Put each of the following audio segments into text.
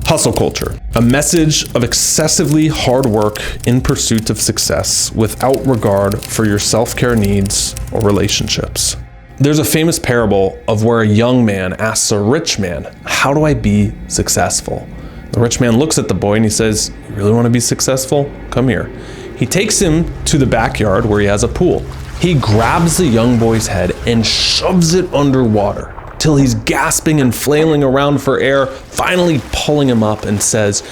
Hustle culture, a message of excessively hard work in pursuit of success without regard for your self-care needs or relationships. There's a famous parable of where a young man asks a rich man, "How do I be successful?" The rich man looks at the boy and he says, "You really want to be successful? Come here." He takes him to the backyard where he has a pool. He grabs the young boy's head and shoves it underwater till he's gasping and flailing around for air, finally pulling him up and says,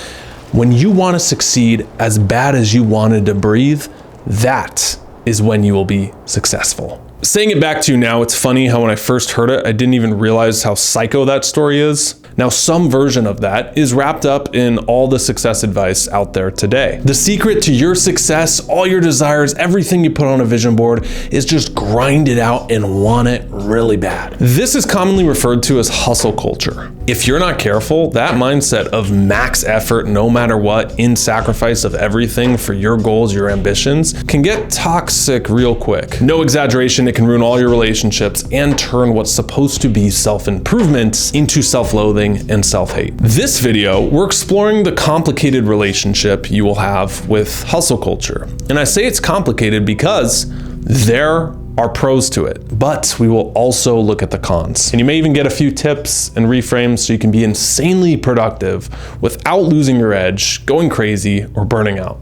"When you want to succeed as bad as you wanted to breathe, that is when you will be successful." Saying it back to you now, it's funny how when I first heard it, I didn't even realize how psycho that story is. Now, some version of that is wrapped up in all the success advice out there today. The secret to your success, all your desires, everything you put on a vision board is just grind it out and want it really bad. This is commonly referred to as hustle culture. If you're not careful, that mindset of max effort, no matter what, in sacrifice of everything for your goals, your ambitions, can get toxic real quick. No exaggeration, it can ruin all your relationships and turn what's supposed to be self-improvement into self-loathing and self-hate. This video, we're exploring the complicated relationship you will have with hustle culture. And I say it's complicated because there are pros to it, but we will also look at the cons. And you may even get a few tips and reframes so you can be insanely productive without losing your edge, going crazy, or burning out.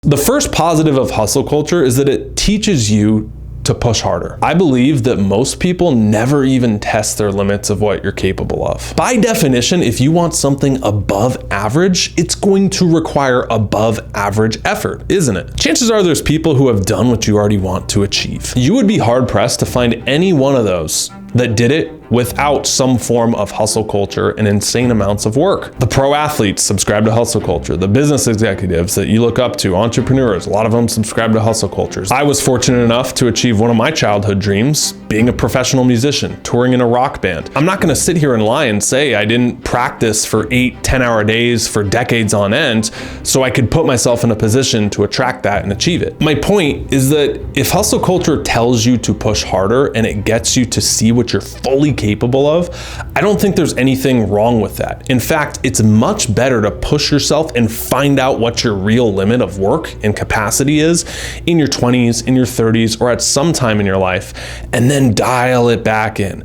The first positive of hustle culture is that it teaches you to push harder. I believe that most people never even test their limits of what you're capable of. By definition, if you want something above average, it's going to require above average effort, isn't it? Chances are there's people who have done what you already want to achieve. You would be hard pressed to find any one of those that did it without some form of hustle culture and insane amounts of work. The pro athletes subscribe to hustle culture. The business executives that you look up to, entrepreneurs, a lot of them subscribe to hustle cultures. I was fortunate enough to achieve one of my childhood dreams, being a professional musician, touring in a rock band. I'm not gonna sit here and lie and say I didn't practice for 8-10-hour days for decades on end so I could put myself in a position to attract that and achieve it. My point is that if hustle culture tells you to push harder and it gets you to see what you're fully capable of, I don't think there's anything wrong with that. In fact, it's much better to push yourself and find out what your real limit of work and capacity is in your 20s, in your 30s, or at some time in your life, and then dial it back in.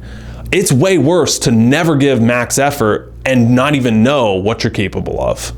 It's way worse to never give max effort and not even know what you're capable of.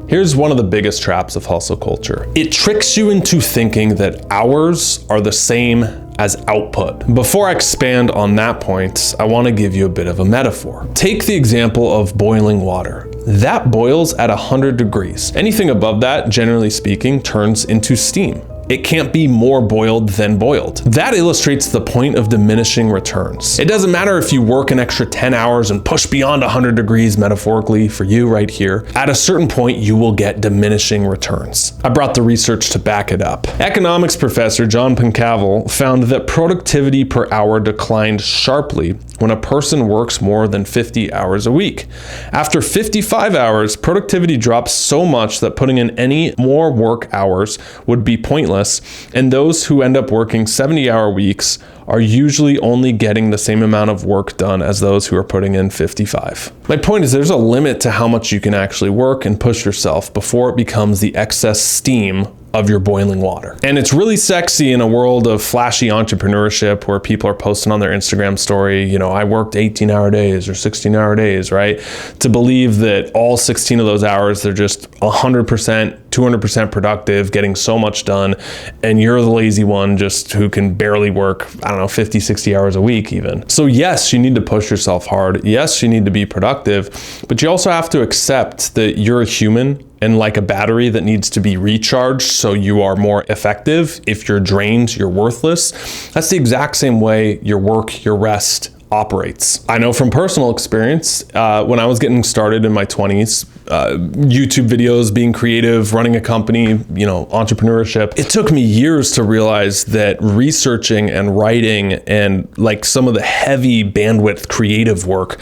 Here's one of the biggest traps of hustle culture. It tricks you into thinking that hours are the same as output. Before I expand on that point, I want to give you a bit of a metaphor. Take the example of boiling water. That boils at 100 degrees. Anything above that, generally speaking, turns into steam. It can't be more boiled than boiled. That illustrates the point of diminishing returns. It doesn't matter if you work an extra 10 hours and push beyond 100 degrees metaphorically for you right here. At a certain point, you will get diminishing returns. I brought the research to back it up. Economics professor John Pencavel found that productivity per hour declined sharply when a person works more than 50 hours a week. After 55 hours, productivity drops so much that putting in any more work hours would be pointless, and those who end up working 70-hour weeks are usually only getting the same amount of work done as those who are putting in 55. My point is there's a limit to how much you can actually work and push yourself before it becomes the excess steam of your boiling water. And it's really sexy in a world of flashy entrepreneurship where people are posting on their Instagram story, you know, I worked 18-hour days or 16-hour days, right? To believe that all 16 of those hours, they're just 100%, 200% productive, getting so much done, and you're the lazy one just who can barely work, 50, 60 hours a week even. So yes, you need to push yourself hard. Yes, you need to be productive, but you also have to accept that you're a human and like a battery that needs to be recharged so you are more effective. If you're drained, you're worthless. That's the exact same way your work, your rest operates. I know from personal experience, when I was getting started in my 20s, YouTube videos, being creative, running a company, entrepreneurship, it took me years to realize that researching and writing and like some of the heavy bandwidth creative work,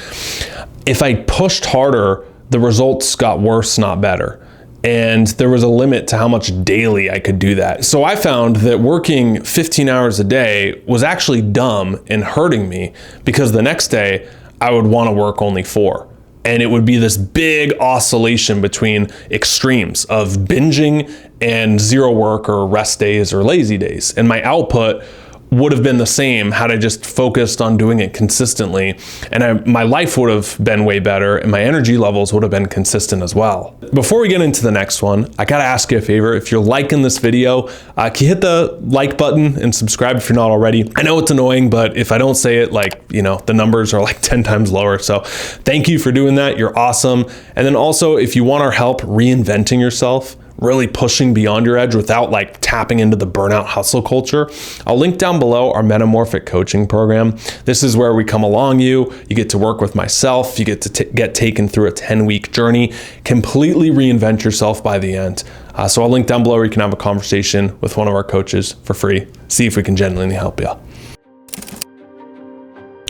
if I pushed harder, the results got worse, not better. And there was a limit to how much daily I could do that. So I found that working 15 hours a day was actually dumb and hurting me, because the next day I would want to work only 4. And it would be this big oscillation between extremes of binging and 0 work or rest days or lazy days. And my output would have been the same had I just focused on doing it consistently. And my life would have been way better and my energy levels would have been consistent as well. Before we get into the next one, I gotta ask you a favor. If you're liking this video, can you hit the like button and subscribe if you're not already? I know it's annoying, but if I don't say it, like, you know, the numbers are like 10 times lower. So thank you for doing that. You're awesome. And then also, if you want our help reinventing yourself, really pushing beyond your edge without like tapping into the burnout hustle culture, I'll link down below our metamorphic coaching program. This is where we come along you get to work with myself, you get to get taken through a 10-week journey, completely reinvent yourself by the end. So I'll link down below where you can have a conversation with one of our coaches for free. See if we can genuinely help you.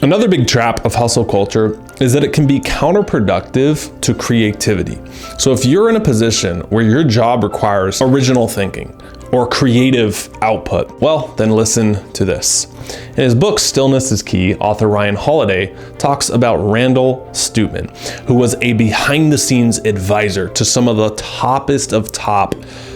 Another big trap of hustle culture is that it can be counterproductive to creativity. So if you're in a position where your job requires original thinking or creative output, well, then listen to this. In his book, Stillness is Key, author Ryan Holiday talks about Randall Stutman, who was a behind-the-scenes advisor to some of the toppest of top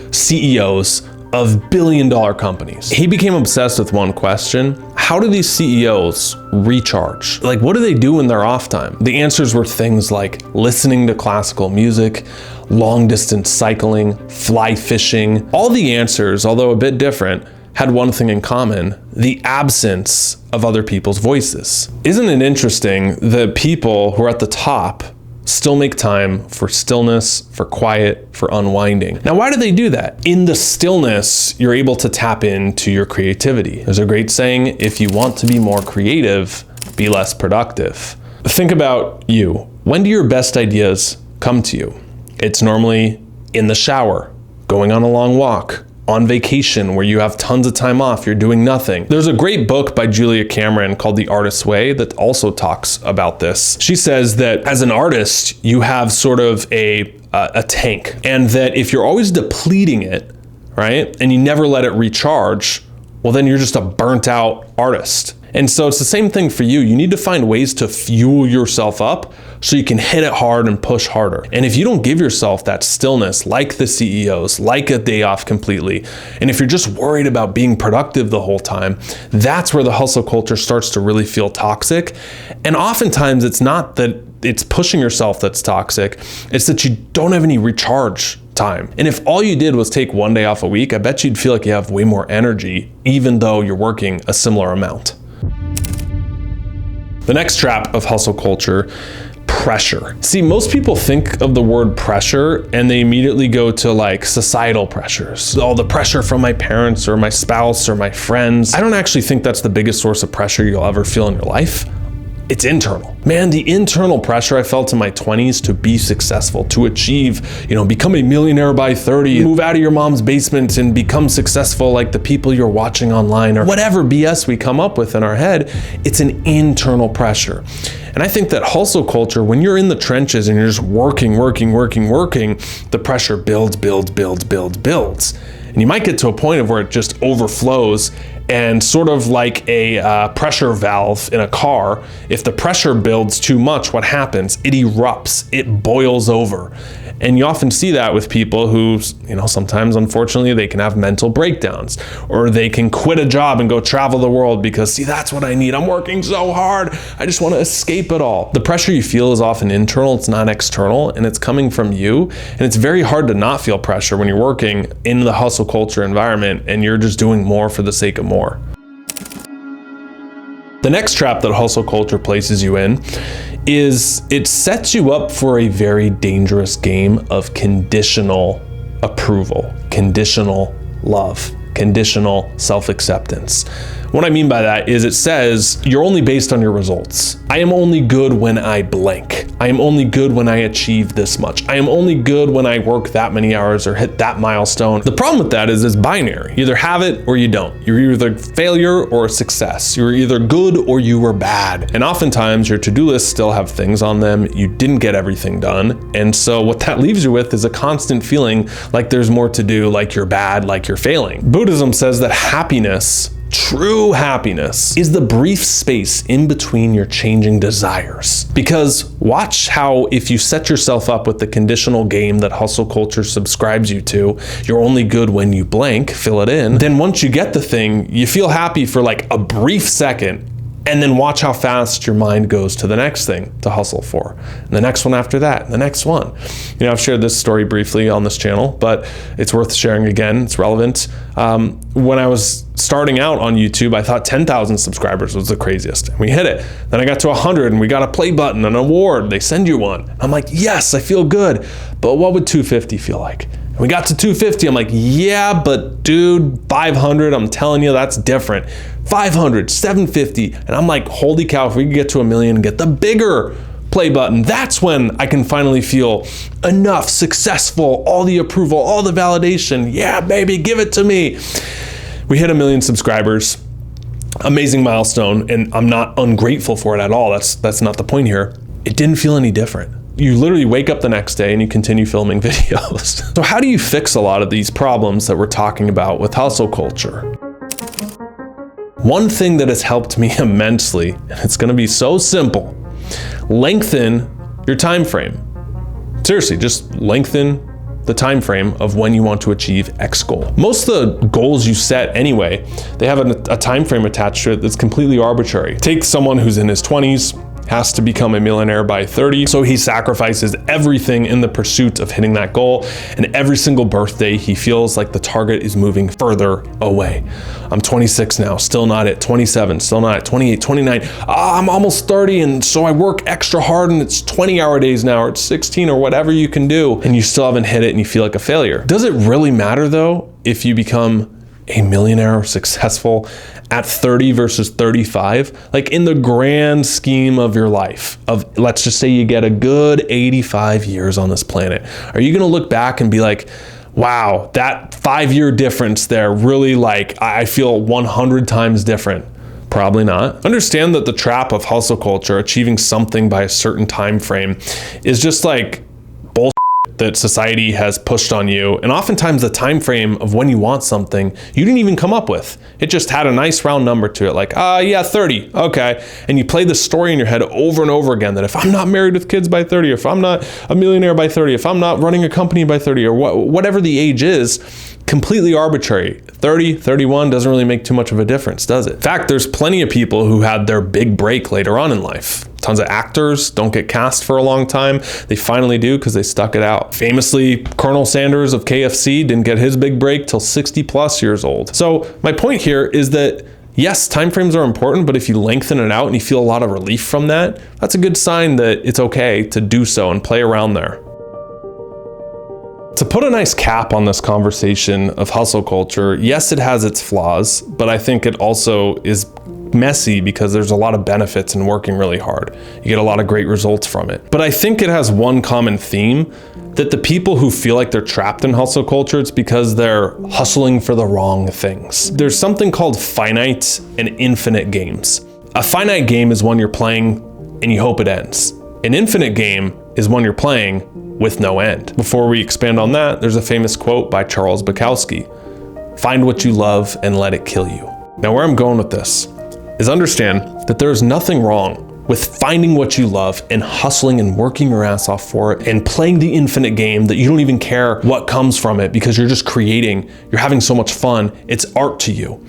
CEOs of billion-dollar companies. He became obsessed with one question: how do these CEOs recharge? Like, what do they do in their off time? The answers were things like listening to classical music, long distance cycling, fly fishing. All the answers, although a bit different, had one thing in common: the absence of other people's voices. Isn't it interesting that people who are at the top still make time for stillness, for quiet, for unwinding? Now, why do they do that? In the stillness, you're able to tap into your creativity. There's a great saying: if you want to be more creative, be less productive. Think about you. When do your best ideas come to you? It's normally in the shower, going on a long walk, on vacation where you have tons of time off, you're doing nothing. There's a great book by Julia Cameron called The Artist's Way that also talks about this. She says that as an artist, you have sort of a tank, and that if you're always depleting it, right, and you never let it recharge, well, then you're just a burnt out artist. And so it's the same thing for you. You need to find ways to fuel yourself up so you can hit it hard and push harder. And if you don't give yourself that stillness, like the CEOs, like a day off completely, and if you're just worried about being productive the whole time, that's where the hustle culture starts to really feel toxic. And oftentimes it's not that it's pushing yourself that's toxic, it's that you don't have any recharge time. And if all you did was take one day off a week, I bet you'd feel like you have way more energy, even though you're working a similar amount. The next trap of hustle culture: pressure. See, most people think of the word pressure and they immediately go to like societal pressures. Oh, the pressure from my parents or my spouse or my friends. I don't actually think that's the biggest source of pressure you'll ever feel in your life. It's internal. Man, the internal pressure I felt in my 20s to be successful, to achieve, become a millionaire by 30, move out of your mom's basement and become successful like the people you're watching online, or whatever BS we come up with in our head, it's an internal pressure. And I think that hustle culture, when you're in the trenches and you're just working, the pressure builds. And you might get to a point of where it just overflows, and sort of like a pressure valve in a car, if the pressure builds too much, what happens? It erupts, it boils over. And you often see that with people who, sometimes unfortunately they can have mental breakdowns, or they can quit a job and go travel the world because, see, that's what I need. I'm working so hard. I just want to escape it all. The pressure you feel is often internal, it's not external, and it's coming from you. And it's very hard to not feel pressure when you're working in the hustle culture environment and you're just doing more for the sake of more. The next trap that hustle culture places you in is it sets you up for a very dangerous game of conditional approval, conditional love, conditional self-acceptance. What I mean by that is it says you're only based on your results. I am only good when I blank. I am only good when I achieve this much. I am only good when I work that many hours or hit that milestone. The problem with that is it's binary. You either have it or you don't. You're either a failure or a success. You're either good or you were bad. And oftentimes your to-do lists still have things on them. You didn't get everything done. And so what that leaves you with is a constant feeling like there's more to do, like you're bad, like you're failing. Buddhism says that happiness True happiness is the brief space in between your changing desires. Because watch how if you set yourself up with the conditional game that hustle culture subscribes you to, you're only good when you blank, fill it in, then once you get the thing, you feel happy for like a brief second, and then watch how fast your mind goes to the next thing to hustle for. And the next one after that, and the next one. You know, I've shared this story briefly on this channel, but it's worth sharing again, it's relevant. When I was starting out on YouTube, I thought 10,000 subscribers was the craziest. And we hit it. Then I got to 100 and we got a play button, an award, they send you one. I'm like, yes, I feel good. But what would 250 feel like? And we got to 250, I'm like, yeah, but dude, 500, I'm telling you, that's different. 500, 750, and I'm like, holy cow, if we could get to 1 million and get the bigger play button, that's when I can finally feel enough, successful, all the approval, all the validation. Yeah, baby, give it to me. We hit 1 million subscribers, amazing milestone, and I'm not ungrateful for it at all. That's not the point here. It didn't feel any different. You literally wake up the next day and you continue filming videos. So how do you fix a lot of these problems that we're talking about with hustle culture? One thing that has helped me immensely, and it's gonna be so simple, lengthen your time frame. Seriously, just lengthen the time frame of when you want to achieve X goal. Most of the goals you set anyway, they have a time frame attached to it that's completely arbitrary. Take someone who's in his 20s, has to become a millionaire by 30. So he sacrifices everything in the pursuit of hitting that goal. And every single birthday, he feels like the target is moving further away. I'm 26 now, still not it. 27, still not it. 28, 29, I'm almost 30. And so I work extra hard and it's 20-hour days now, or it's 16 or whatever you can do. And you still haven't hit it and you feel like a failure. Does it really matter though, if you become a millionaire or successful at 30 versus 35? Like in the grand scheme of your life, of let's just say you get a good 85 years on this planet, are you gonna look back and be like, wow, that 5-year difference there really, like, I feel 100 times different? Probably not. Understand that the trap of hustle culture, achieving something by a certain time frame, is just like bullshit that society has pushed on you. And oftentimes the time frame of when you want something, you didn't even come up with. It just had a nice round number to it, like, yeah, 30, okay. And you play the story in your head over and over again that if I'm not married with kids by 30, if I'm not a millionaire by 30, if I'm not running a company by 30, or whatever the age is, completely arbitrary. 30, 31 doesn't really make too much of a difference, does it? In fact, there's plenty of people who had their big break later on in life. Tons of actors don't get cast for a long time. They finally do because they stuck it out. Famously, Colonel Sanders of KFC didn't get his big break till 60 plus years old. So my point here is that yes, timeframes are important, but if you lengthen it out and you feel a lot of relief from that, that's a good sign that it's okay to do so and play around there. To put a nice cap on this conversation of hustle culture, yes, it has its flaws, but I think it also is messy because there's a lot of benefits in working really hard. You get a lot of great results from it. But I think it has one common theme, that the people who feel like they're trapped in hustle culture, it's because they're hustling for the wrong things. There's something called finite and infinite games. A finite game is one you're playing and you hope it ends. An infinite game is one you're playing with no end. Before we expand on that, there's a famous quote by Charles Bukowski: "Find what you love and let it kill you." Now, where I'm going with this is understand that there is nothing wrong with finding what you love and hustling and working your ass off for it and playing the infinite game that you don't even care what comes from it because you're just creating, you're having so much fun, it's art to you.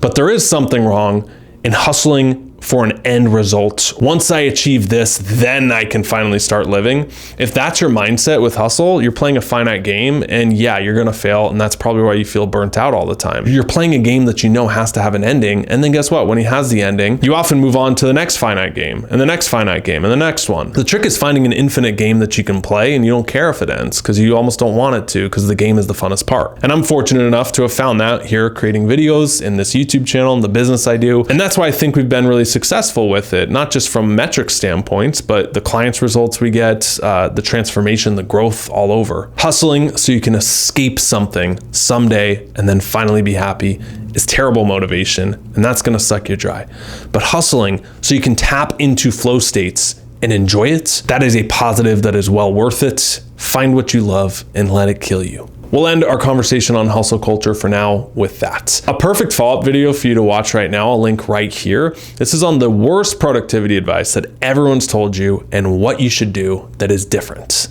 But there is something wrong in hustling for an end result. Once I achieve this, then I can finally start living. If that's your mindset with hustle, you're playing a finite game, and yeah, you're gonna fail, and that's probably why you feel burnt out all the time. You're playing a game that you know has to have an ending, and then guess what? When it has the ending, you often move on to the next finite game, and the next finite game, and the next one. The trick is finding an infinite game that you can play, and you don't care if it ends, because you almost don't want it to, because the game is the funnest part. And I'm fortunate enough to have found that here, creating videos in this YouTube channel and the business I do, and that's why I think we've been really successful with it, not just from metric standpoints, but the clients' results we get, the transformation, the growth all over. Hustling so you can escape something someday and then finally be happy is terrible motivation, and that's gonna suck you dry. But hustling so you can tap into flow states and enjoy it, that is a positive that is well worth it. Find what you love and let it kill you. We'll end our conversation on hustle culture for now with that. A perfect follow-up video for you to watch right now, I'll link right here. This is on the worst productivity advice that everyone's told you and what you should do that is different.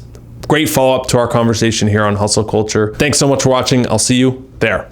Great follow-up to our conversation here on hustle culture. Thanks so much for watching. I'll see you there.